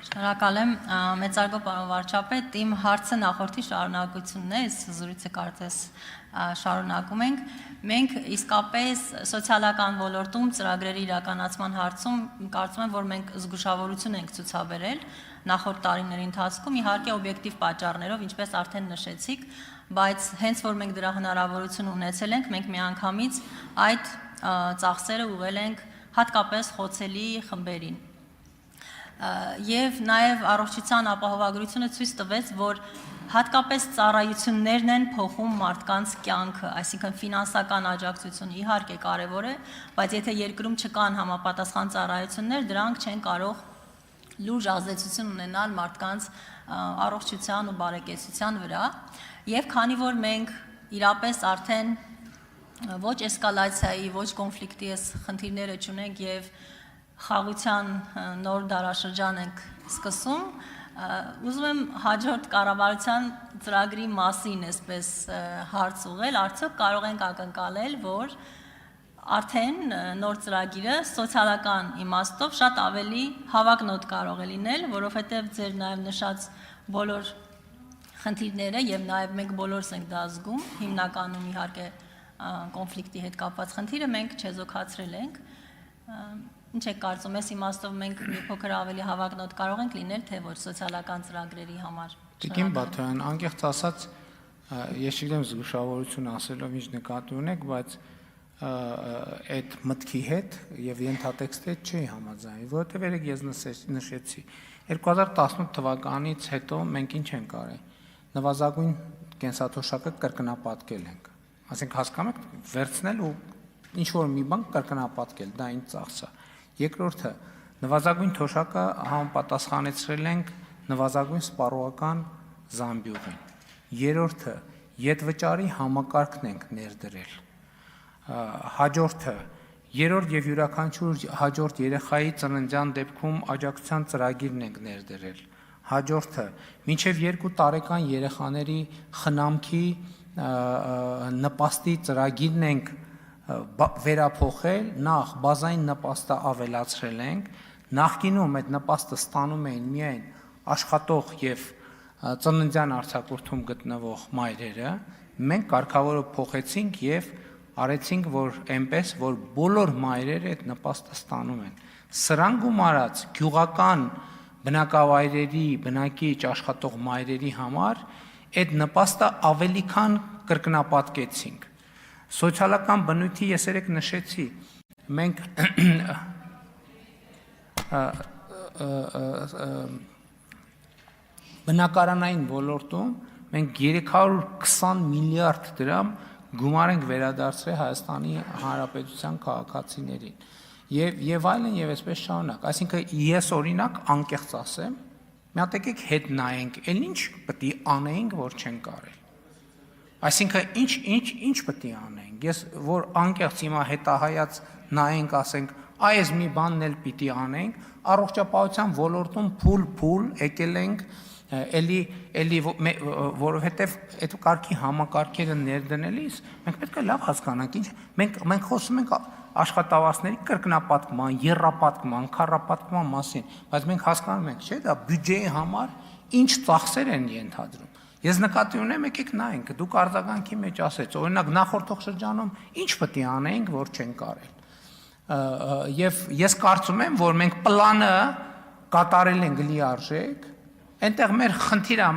Շնորհակալ եմ, մեծարգո պարոն վարչապետ, իմ հարցը նախորդի շարունակությունն է, զրույցը կարծես շարունակում ենք։ Մենք իսկապես սոցիալական ոլորտում ծրագրերի իրականացման հարցում կարծում եմ, որ մենք զգուշավորություն ենք ցուցաբերել նախորդ տարիների ընթացքում, իհարկե օբյեկտիվ պատճառներով, ինչպես արդեն նշեցիք, բայց հենց որ մենք դրա հնարավորություն ունեցել ենք, մենք միանգամից այդ ծախսերը ուղղել ենք հատկապես խոցելի խմբերին։ Եվ նաև առողջության ապահովագրությունը ցույց տվեց, որ հատկապես ծառայություններն են փոխում մարդկանց կյանքը, այսինքն ֆինանսական աջակցություն իհարկե կարևոր է, բայց եթե երկրում չկան համապատասխան ծառայություններ, դրանք չեն կարող լուրջ ազդեցություն ունենալ մարդկանց առողջության ու բարեկեցության վրա, եւ քանի որ մենք իրապես արդեն ոչ էսկալացիայի, ոչ կոնֆլիկտի խնդիրները չունենք եւ խաղության նոր դարաշրջան ենք սկսում, ուզում եմ հաջորդ կառավարության ծրագրի մասին այսպես հարց ուղղել, արդյոք կարող ենք ակնկալել, որ արդեն նոր ծրագիրը սոցիալական իմաստով շատ ավելի հավակնոտ կարող է լինել, որովհետև ձեր նաև նշած բոլոր խնդիրները եւ նաև մենք բոլորս ենք դա զգում, հիմնականում իհարկե կոնֆլիկտի հետ կապված խնդիրը մենք չեզոքացրել ենք։ Ինչ եք կարծում, այս իմաստով մենք մի փոքր ավելի հավակնոտ կարող ենք լինել, թե ոչ սոցիալական ծրագրերի համար։ Տիկին Բաթոյան, անկեղծ ասած, ես չգիտեմ զգուշավորություն ասելով ինչ նկատի ունեք, բայց այդ մտքի հետ եւ ենթատեքստի հետ չի համաձայնվի, որովհետեւ երեք ես նշեցի 2018 թվականից հետո մենք ինչ ենք արել։ Նվազագույն կենսաթոշակը կրկնապատկել ենք։ Այսինքն հասկանում եք, վերցնել ու ինչ որ մի բան կրկնապատկել, դա ինչ ծախս է։ Երկրորդը, նվազագույն թոշակը համապատասխանեցրել ենք նվազագույն սպառողական զամբյուղին։ Երրորդը, ետվճարի համակարգն ենք ներդրել։ Հաջորդը, երրորդ եւ յուրաքանչյուր հաջորդ երեխայի ծննդյան դեպքում աջակցության ծրագիրն ենք ներդրել։ Հաջորդը, մինչև 2 տարեկան երեխաների խնամքի նպաստի ծրագիրն ենք վերափոխել, նախ բազային նպաստը ավելացրել ենք, նախկինում այդ նպաստը ստանում էին միայն աշխատող եւ ծննդյան արձակուրդում գտնվող մայրերը, մենք կարգավորը փոխեցինք եւ արեցինք, որ այնպես, որ բոլոր մայրերը այդ նպաստը ստանում են։ Սրան գումարած գյուղական բնակավայրերի բնակիչ աշխատող մայրերի համար այդ նպաստը ավելի քան կրկնապատկեցինք։ Սոցիալական բնույթի ես երեք նշեցի, մենք բնակարանային ոլորտում մենք 320 միլիարդ դրամ գումար ենք վերադարձրել Հայաստանի Հանրապետության քաղաքացիներին եւ այլն եւ այսպես շարունակ, այսինքն ես օրինակ անկեղծ ասեմ, մի հատ եկեք հետ նայենք, ել ինչ պետք է անեինք, որ չենք արել։ Այսինքն ինչ պետք է անենք։ Ես որ անկեղծ հիմա հետահայաց նայենք, ասենք, այս մի բանն էլ պիտի անենք, առողջապահության ոլորտում փուլ եկել ենք, էլի որովհետև այդ կարգի համակարգերը ներդնելիս մենք պետք է լավ հասկանանք, ինչ մենք խոսում ենք աշխատավարձների կրկնապատկման, եռապատկման, քառապատկման մասին, բայց մենք հասկանում ենք, չէ՞, դա բյուջեի համար ինչ ծախսեր են ենթադրում։ Ես նկատի ունեմ, եկեք նայենք, դուք արձագանքի մեջ ասեց, օրինակ նախորդող շրջանում ինչ պետք է անենք, որ չենք արել։ Եվ ես կարծում եմ, որ մենք պլանը կատարել ենք լիարժեք, այնտեղ մեր խնդիրը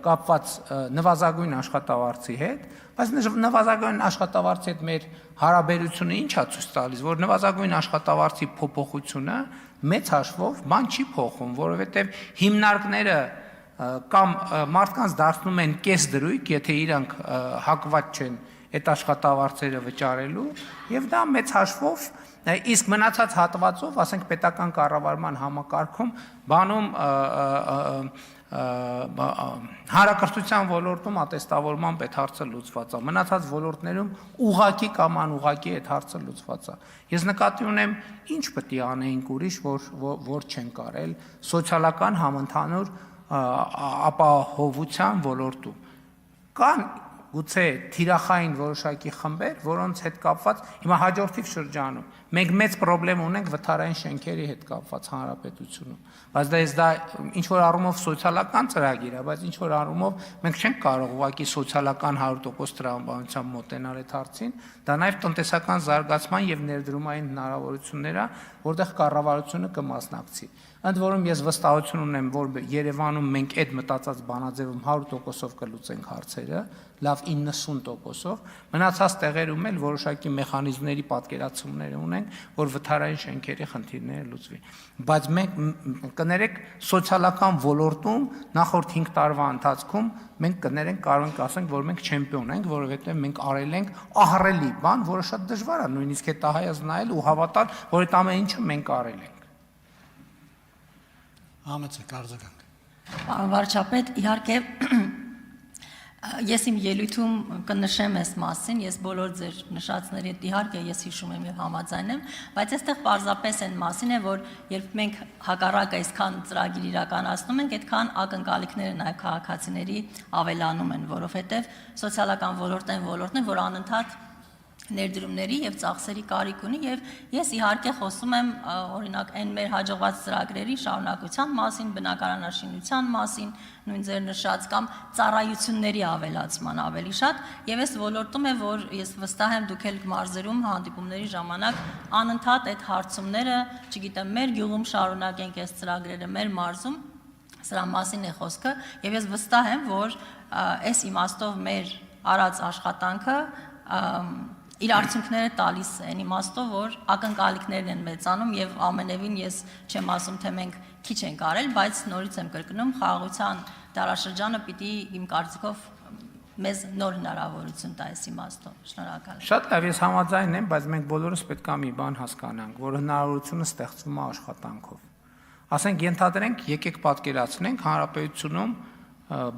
կապված նվազագույն աշխատավարձի հետ, բայց նվազագույն աշխատավարձի հետ մեր հարաբերությունը ինչ է ցույց տալիս, որ նվազագույն աշխատավարձի փոփոխությունը մեծ հաշվով բան չի փոխում, որովհետև հիմնարկները կամ մարդկանց դարձնում են կես դրույք, եթե իրանք հակված չեն այդ աշխատավարձերը վճարելու, եւ դա մեծ հաշվով, իսկ մնացած հատվածով, ասենք պետական կառավարման համակարգում, բանում հանրակրթության ոլորտում ատեստավորման այդ հարցը լուծված է, մնացած ոլորտներում ուղղակի կամ անուղղակի այդ հարցը լուծված է։ Ես նկատի ունեմ, ինչ պետք է անեինք ուրիշ, որ չենք արել սոցիալական համընդհանուր ապահովության ոլորտում։ Կան գուցե թիրախային որոշակի խմբեր, որոնց հետ կապված հիմա հաջորդիվ շրջանում Մենք մեծ խնդրեմ ունենք վթարային շենքերի հետ կապված հանրապետությունում, բայց դա ինչ որ առումով սոցիալական ծրագիր է, բայց ինչ որ առումով մենք չենք կարող ուղղակի սոցիալական 100% տրամաբանությամբ մոտենալ այդ հարցին, դա նաև տնտեսական զարգացման եւ ներդրումային հնարավորություններ է, որտեղ կառավարությունը կմասնակցի։ Ընդ որում ես վստահություն ունեմ, որ Երևանում մենք այդ մտածած բանաձևում 100%-ով կլուծենք հարցերը, լավ 90%-ով, մնացած տեղերում էլ որոշակի մեխանիզմների պատկերացումներ ունենք, որ վթարային շենքերի խնդիրները լուծվի։ Բայց մենք կներեք սոցիալական ոլորտում նախորդ 5 տարվա ընթացքում մենք կներենք կարող ենք ասենք, որ մենք չեմպիոն ենք, որովհետև մենք արել ենք ահռելի բան, որը շատ դժվար է նույնիսկ հետահայաց նայել ու հավատալ, որ այդ ամեն ինչը մենք արել ենք։ Համեցեք արձագանք։ Պարոն վարչապետ, իհարկե ես իմ ելույթում կնշեմ այս մասին, ես բոլոր ձեր նշածների հետ իհարկե ես հիշում եմ եւ համաձայն եմ, բայց այստեղ պարզապես այն մասին է, որ երբ մենք հակառակը այսքան ծրագիր իրականացնում ենք, այդքան ակնկալիքները նաեւ քաղաքացիների ավելանում են, որովհետեւ սոցիալական ոլորտն է, որ անընդհատ ներդրումների եւ ծախսերի կարիք ունի եւ ես իհարկե խոսում եմ օրինակ այն մեր հաջողված ծրագրերի շարունակության մասին, բնակարանաշինության մասին, նույն ձեր նշած կամ ծառայությունների ավելացման ավելի շատ եւ այս ոլորտում է որ ես վստահ եմ դուք էլ մարզերում հանդիպումների ժամանակ անընդհատ այդ հարցումները, չգիտեմ, մեր գյուղում շարունակենք այս ծրագրերը, մեր մարզում սրա մասին է խոսքը եւ ես վստահ եմ որ այս իմաստով մեր արած աշխատանքը իր արդյունքները տալիս են իմաստով, որ ակնկալիքներն են մեծանում եւ ամենևին ես չեմ ասում, թե մենք քիչ ենք արել, բայց նորից եմ կրկնում, խաղաղության դարաշրջանը պիտի իմ կարծիքով մեզ նոր հնարավորություն տա այս իմաստով։ Շնորհակալ եմ։ Շատ լավ, ես համաձայն եմ, բայց մենք բոլորս պետք է մի բան հասկանանք, որ հնարավորությունը ստեղծվում է աշխատանքով։ Ասենք ենթադրենք, եկեք պատկերացնենք հանրապետությունում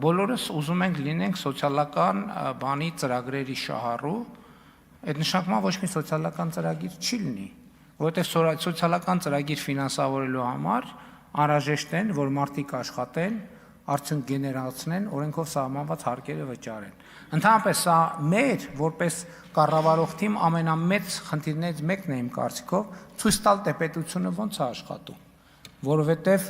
բոլորս ուզում ենք լինենք սոցիալական բանի ծրագրերի շահառու, այդ նշանակում ոչ մի սոցիալական ծրագիր չի լինի, որովհետև սոցիալական ծրագիր ֆինանսավորելու համար անհրաժեշտ են, որ մարդիկ աշխատեն, արդյունք գեներացնեն, օրենքով սահմանված հարկերը վճարեն։ Ընդհանրապես սա մեր որպես կառավարող թիմ ամենամեծ խնդիրներից մեկն է իմ կարծիքով, ցույց տալ թե պետությունը ոնց է աշխատում, որովհետև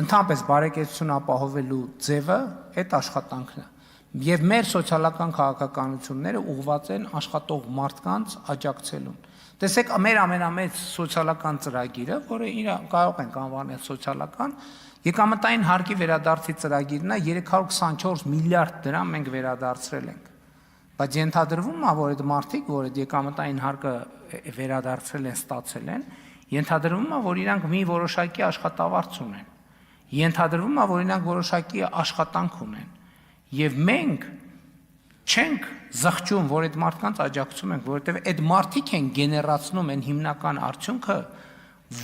ընդհանրապես բարեկեցություն ապահովելու ձևը այդ աշխատանքն է։ Եվ մեր սոցիալական քաղաքականությունները ուղղված են աշխատող մարդկանց աջակցելուն։ Տեսեք, մեր ամենամեծ սոցիալական ծրագիրը, որը կարող ենք անվանել սոցիալական, եկամտային հարկի վերադարձի ծրագիրն է 324 միլիարդ դրամ մենք վերադարձրել ենք։ Բայց ենթադրվում է, որ այդ մարդիկ, որ այդ եկամտային հարկը վերադարձրել են, ստացել են, ենթադրվում է, որ իրանք մի որոշակի աշխատավարձ ունեն։ Ենթադրվում է, որ իրանք որոշակի աշխատանք ունեն։ Եվ մենք չենք զղջում, որ այդ մարդկանց աջակցում ենք, որովհետև այդ մարդիկ են գեներացնում են հիմնական արդյունքը,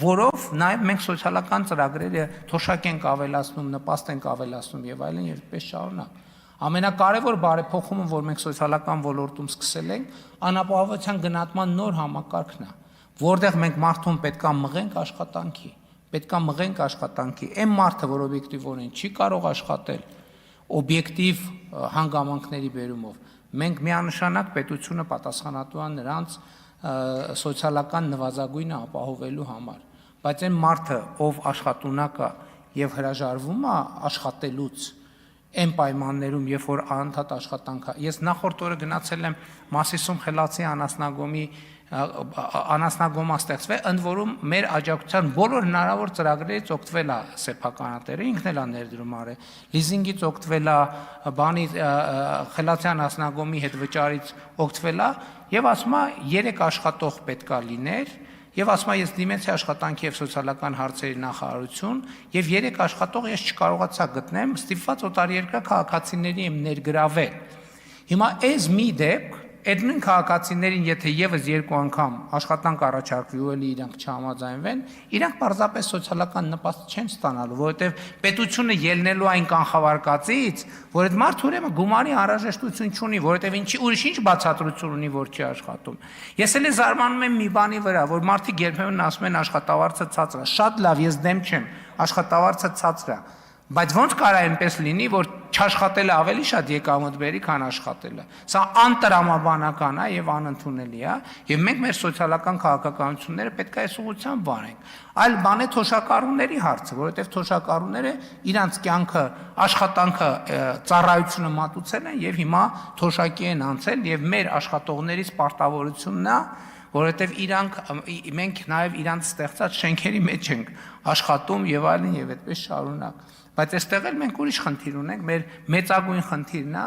որով նաև մենք սոցիալական ծրագրերը թոշակ ենք ավելացնում, նպաստ ենք ավելացնում եւ այլն եւ այդպես շարունակ։ Ամենակարևոր բարեփոխումը, որ մենք սոցիալական ոլորտում սկսել ենք, անապահովության գնահատման նոր համակարգն է, որտեղ մենք մարդուն պետքա մղենք աշխատանքի, Այն մարդը, որ օբյեկտիվորեն չի կարող աշխատել, օբյեկտիվ հանգամանքների բերումով, մենք միանշանակ պետությունը պատասխանատու է նրանց սոցիալական նվազագույնը ապահովելու համար, բայց այն մարդը, ով աշխատունակ է եւ հրաժարվում է աշխատելուց, այն պայմաններում, երբ որ անընդհատ աշխատանք է։ Ես նախորդ օրը գնացել եմ Մասիսում Խելացի անասնագոմա ստեղծվել, ընդ որում մեր աջակցության բոլոր հնարավոր ծրագրերից օգտվել է սեփականատերը, ինքն էլ է ներդրում արել, լիզինգից օգտվել է, Խելացի անասնագոմի հետ վճարից օգտվել է եւ ասում է 3 աշխատող պետքա լիներ եւ ասում է ես դիմեցի աշխատանքի եւ սոցիալական հարցերի նախարարություն եւ 3 աշխատող ես չկարողացա գտնեմ, ստիպված օտարերկրյա քաղաքացիների եմ ներգրավել։ Հիմա այս մի դեպք այդ նույն քաղաքացիներին, եթե եւս 2 անգամ աշխատանք առաջարկվի ու էլի իրանք չհամաձայնվեն, իրանք պարզապես սոցիալական նպաստ չեն ստանալու, որովհետեւ պետությունը ելնելու այն կանխավարկածից, որ այդ մարդը ուրեմն գումարի անհրաժեշտություն չունի, որովհետեւ ուրիշ ինչ բացատրություն ունի, որ չի աշխատում։ Ես էլի զարմանում եմ մի բանի վրա, որ մարդիկ երբեմն ասում են աշխատավարձը ցածր է։ Շատ լավ, ես դեմ չեմ, աշխատավարձը ցածր է, բայց ոնց կարա այնպես լինի, որ չաշխատելը ավելի շատ եկամուտ բերի, քան աշխատելը։ Սա անտրամաբանական է եւ անընդունելի է, եւ մենք մեր սոցիալական քաղաքականությունները պետք է այս ուղղությամբ վարենք։ Այլ բան է թոշակառուների հարցը, որովհետեւ թոշակառուները իրանց կյանքը, աշխատանքը, ծառայությունը մատուցել են եւ հիմա թոշակի են անցել եւ մեր աշխատողներից պարտավորությունն է, որովհետև մենք նաև իրանց ստեղծած շենքերի մեջ ենք աշխատում եւ այլն եւ այդպես շարունակ։ Բայց այստեղ էլ մենք ուրիշ խնդիր ունենք, մեր մեծագույն խնդիրն է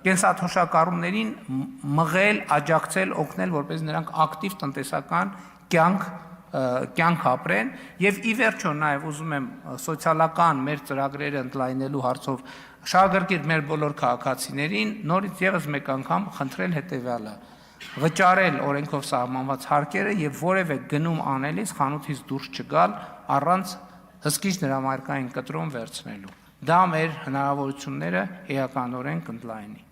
կենսաթոշակառուներին մղել, աջակցել, օգնել, որպես նրանք ակտիվ տնտեսական կյանք ապրեն եւ ի վերջո նաև ուզում եմ սոցիալական մեր ծրագրերը ընդլայնելու հարցով շահագրգիռ մեր բոլոր քաղաքացիներին նորից եւս մեկ անգամ խնդրել հետեւյալը վճարել օրենքով սահմանված հարկերը եւ որևէ գնում անելիս խանութից դուրս չգալ առանց հսկիչ դրամարկային կտրոն վերցնելու։ Դա մեր հնարավորությունները էականորեն կընդլայնի։